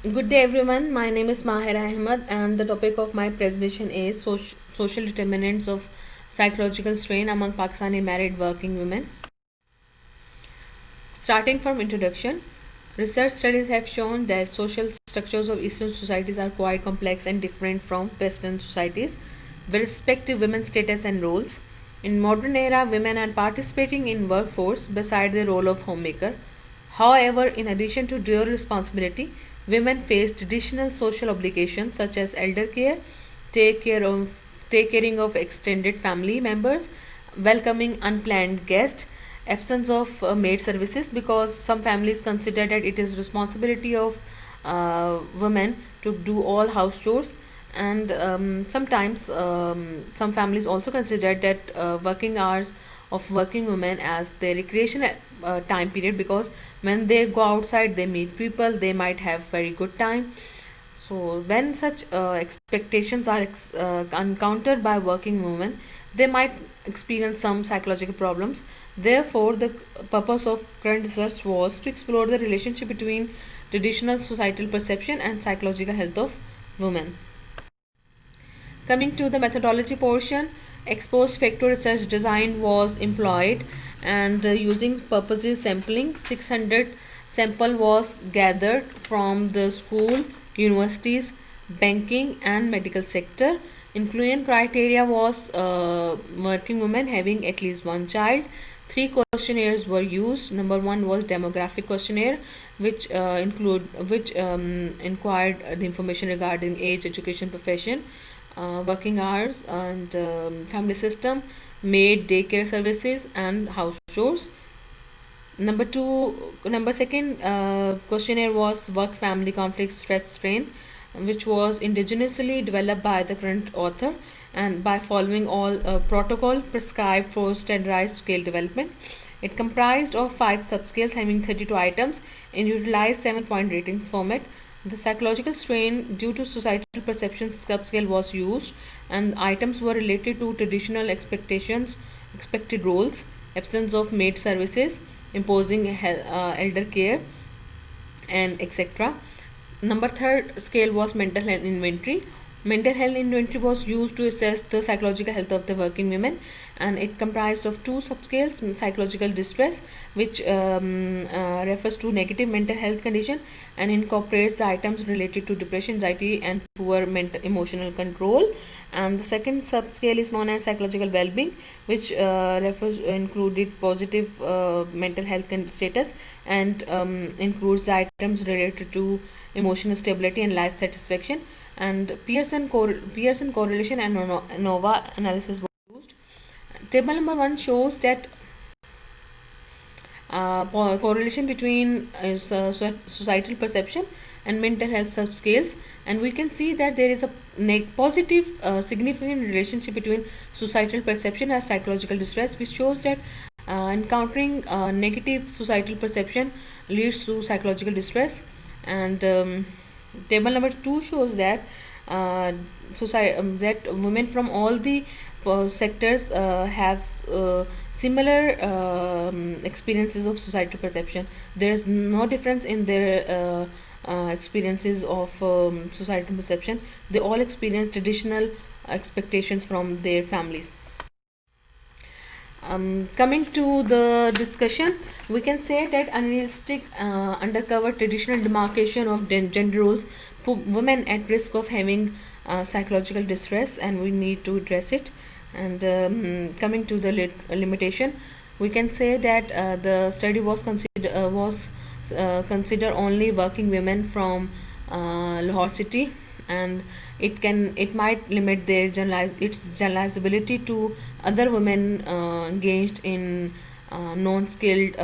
Good day, everyone. My name is Mahira Ahmed, and the topic of my presentation is social determinants of psychological strain among Pakistani married working women. Starting from introduction, research studies have shown that social structures of Eastern societies are quite complex and different from Western societies with respect to women's status and roles. In modern era, women are participating in workforce beside the role of homemaker. However, in addition to dual responsibility, women face traditional social obligations such as elder care, take care of take caring of extended family members, welcoming unplanned guests, absence of maid services, because some families consider that it is responsibility of women to do all house chores, and sometimes some families also consider that working hours of working women as their recreation time period, because when they go outside they meet people, they might have very good time. So when such expectations are encountered by working women, they might experience some psychological problems. Therefore, the purpose of current research was to explore the relationship between traditional societal perception and psychological health of women. Coming to the methodology portion, ex post facto research design was employed, and using purposive sampling, 600 sample was gathered from the school, universities, banking and medical sector. Inclusion criteria was working women having at least one child. Three questionnaires were used. Number one was demographic questionnaire, which inquired the information regarding age, education, profession, working hours, and family system, maid, daycare services, and house chores. Number second questionnaire was work family conflict stress strain, which was indigenously developed by the current author and by following all protocol prescribed for standardized scale development. It comprised of 5 subscales having 32 items and utilized 7-point ratings format. The psychological strain due to societal perceptions subscale was used, and items were related to traditional expectations, expected roles, absence of maid services, imposing elder care, and etc. Number third scale was mental health inventory. Mental health inventory was used to assess the psychological health of the working women, and it comprised of 2 subscales: psychological distress, which refers to negative mental health condition and incorporates the items related to depression, anxiety, and poor mental emotional control. And the second subscale is known as psychological well-being, which refers included positive mental health status, and includes the items related to emotional stability and life satisfaction. And Pearson correlation and ANOVA analysis was used. Table number 1 shows that correlation between societal perception and mental health subscales, and we can see that there is a positive significant relationship between societal perception and psychological distress, which shows that encountering negative societal perception leads to psychological distress. And table number 2 shows that that women from all the sectors have similar experiences of societal perception. There is no difference in their experiences of societal perception. They all experience traditional expectations from their families. Coming to the discussion, we can say that unrealistic undercover traditional demarcation of gender roles put women at risk of having psychological distress, and we need to address it. And coming to the limitation, we can say that the study was consider only working women from Lahore city, and it might limit their generalizability to other women engaged in non-skilled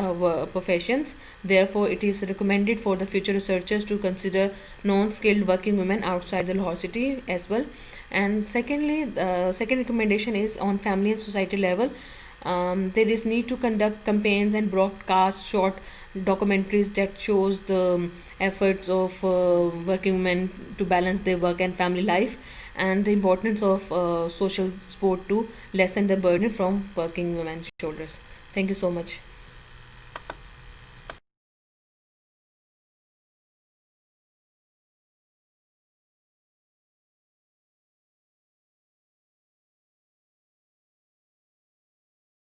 professions. Therefore, it is recommended for the future researchers to consider non-skilled working women outside the Lahore city as well. And secondly, the second recommendation is on family and society level. There is need to conduct campaigns and broadcast short documentaries that shows the efforts of working women to balance their work and family life, and the importance of social support to lessen the burden from working women's shoulders. Thank you so much.